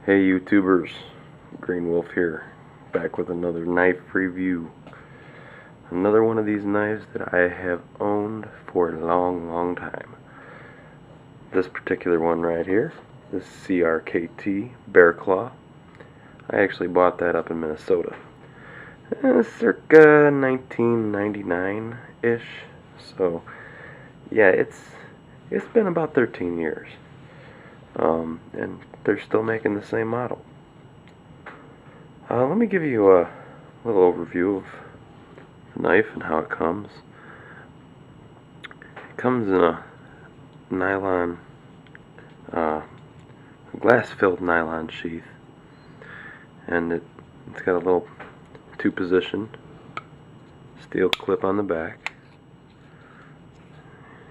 Hey YouTubers, Green Wolf here, back with another knife review. Another one of these knives that I have owned for a long time. This particular one right here, this CRKT Bear Claw. I actually bought that up in Minnesota. Circa 1999-ish. So, yeah, it's been about 13 years. And they're still making the same model. Let me give you a little overview of the knife and how it comes. It comes in a nylon, glass-filled nylon sheath, and it's got a little two-position steel clip on the back.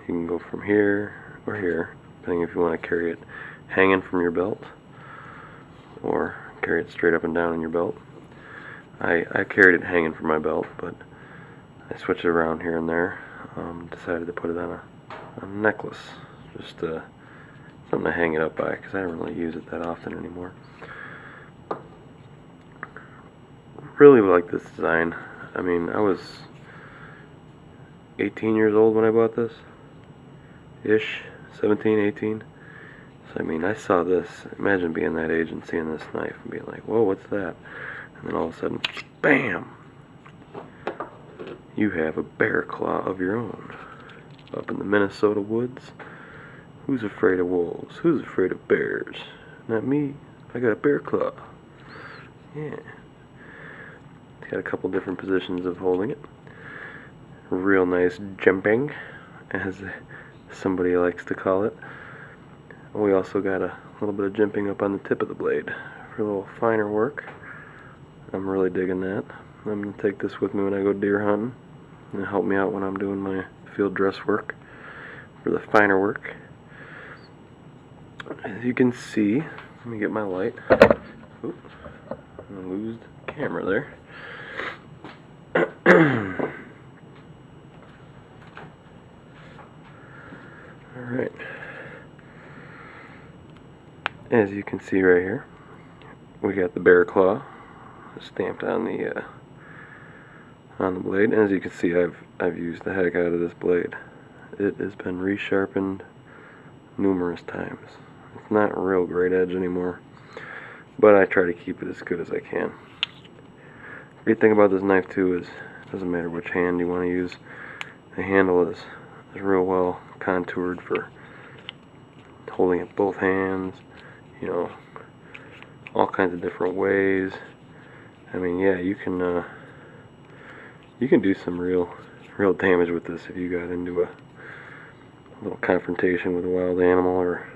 You can go from here or here, depending if you want to carry it hanging from your belt or carry it straight up and down in your belt. I carried it hanging from my belt, but I switched it around here and there. Decided to put it on a necklace, just something to hang it up by, because I don't really use it that often anymore. Really like this design. I mean, I was 18 years old when I bought this, ish, 17, 18. So I mean, I saw this. Imagine being that age and seeing this knife and being like, whoa, what's that? And then all of a sudden, bam! You have a bear claw of your own. Up in the Minnesota woods. Who's afraid of wolves? Who's afraid of bears? Not me. I got a bear claw. Yeah. It's got a couple different positions of holding it. Real nice jumping, as somebody likes to call it. We also got a little bit of jimping up on the tip of the blade for a little finer work. I'm really digging that. I'm going to take this with me when I go deer hunting and help me out when I'm doing my field dress work for the finer work. As you can see, let me get my light. Oop, I'm going to lose the camera there. Alright. As you can see right here, we got the bear claw stamped on the blade. And as you can see, I've used the heck out of this blade. It has been resharpened numerous times. It's not a real great edge anymore, but I try to keep it as good as I can. Great thing about this knife too is it doesn't matter which hand you want to use. The handle is real well contoured for holding it both hands. You know, all kinds of different ways. I mean, yeah, you can do some real damage with this if you got into a little confrontation with a wild animal or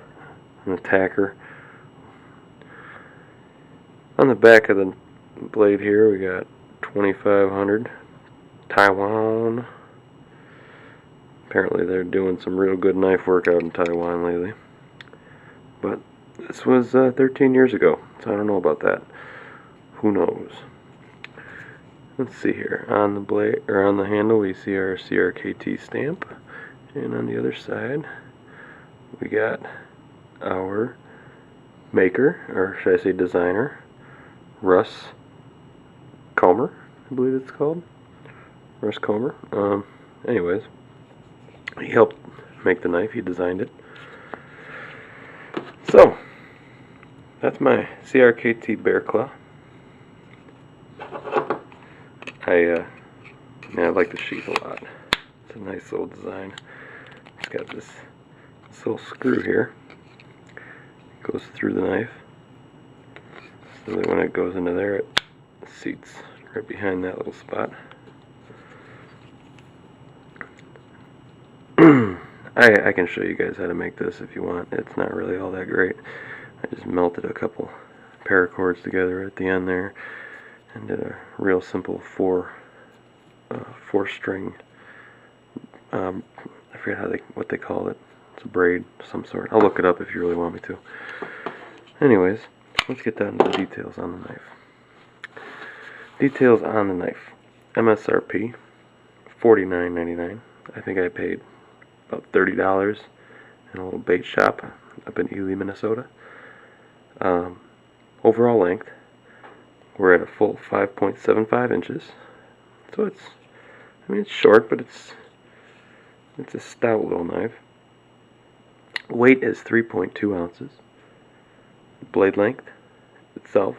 an attacker. On the back of the blade here, we got 2500 Taiwan. Apparently they're doing some real good knife work out in Taiwan lately. But this was 13 years ago, so I don't know about that. Who knows? Let's see here. On the blade, or on the handle, we see our CRKT stamp, and on the other side, we got our maker, or should I say designer, Russ Comer, I believe it's called. Russ Comer. Anyways, he helped make the knife. He designed it. So, that's my CRKT Bear Claw. I like the sheath a lot. It's a nice little design. It's got this little screw here. It goes through the knife. So that when it goes into there, it seats right behind that little spot. I can show you guys how to make this if you want. It's not really all that great. I just melted a couple paracords together at the end there and did a real simple four string. I forget what they call it. It's a braid of some sort. I'll look it up if you really want me to. Anyways, let's get down to the details on the knife. Details on the knife. MSRP $49.99. I think I paid about $30 in a little bait shop up in Ely, Minnesota. overall length, we're at a full 5.75 inches. So it's short, but it's a stout little knife. Weight is 3.2 ounces. Blade length itself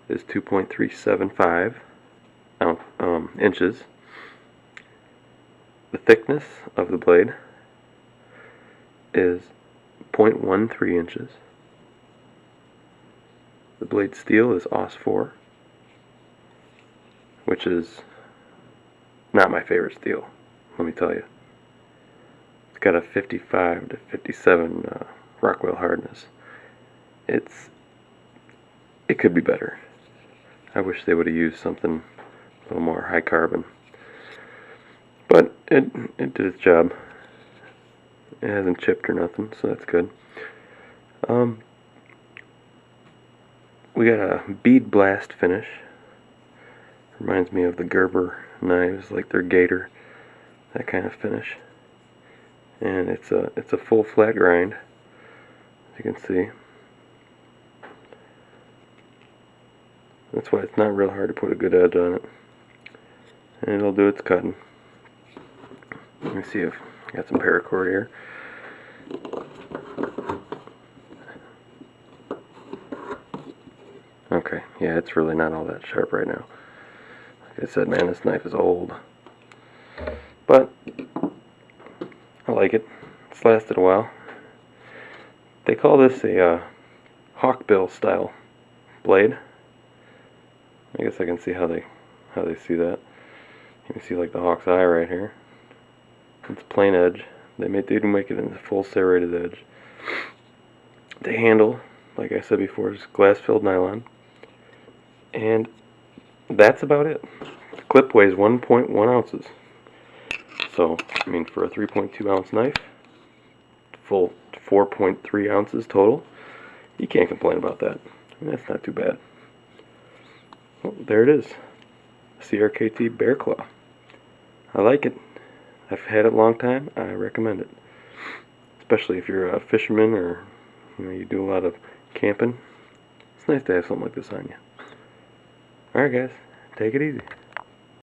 is 2.375 inches. The thickness of the blade is 0.13 inches. The blade steel is Aus 4, which is not my favorite steel, let me tell you. It's got a 55 to 57 Rockwell hardness. It could be better. I wish they would have used something a little more high carbon. But it did its job. It hasn't chipped or nothing, so that's good. We got a bead blast finish. Reminds me of the Gerber knives, like their Gator, that kind of finish. And it's a full flat grind, as you can see. That's why it's not real hard to put a good edge on it. And it'll do its cutting. Let me see if I got some paracord here. Okay, yeah, it's really not all that sharp right now. Like I said, man, this knife is old. But I like it. It's lasted a while. They call this a hawkbill style blade. I guess I can see how they see that. You can see like the hawk's eye right here. It's plain edge. They do make it in a full serrated edge. The handle, like I said before, is glass-filled nylon. And that's about it. The clip weighs 1.1 ounces. So, I mean, for a 3.2 ounce knife, full 4.3 ounces total, you can't complain about that. I mean, that's not too bad. Well, there it is. CRKT Bear Claw. I like it. I've had it a long time. I recommend it. Especially if you're a fisherman or you do a lot of camping. It's nice to have something like this on you. Alright guys, take it easy.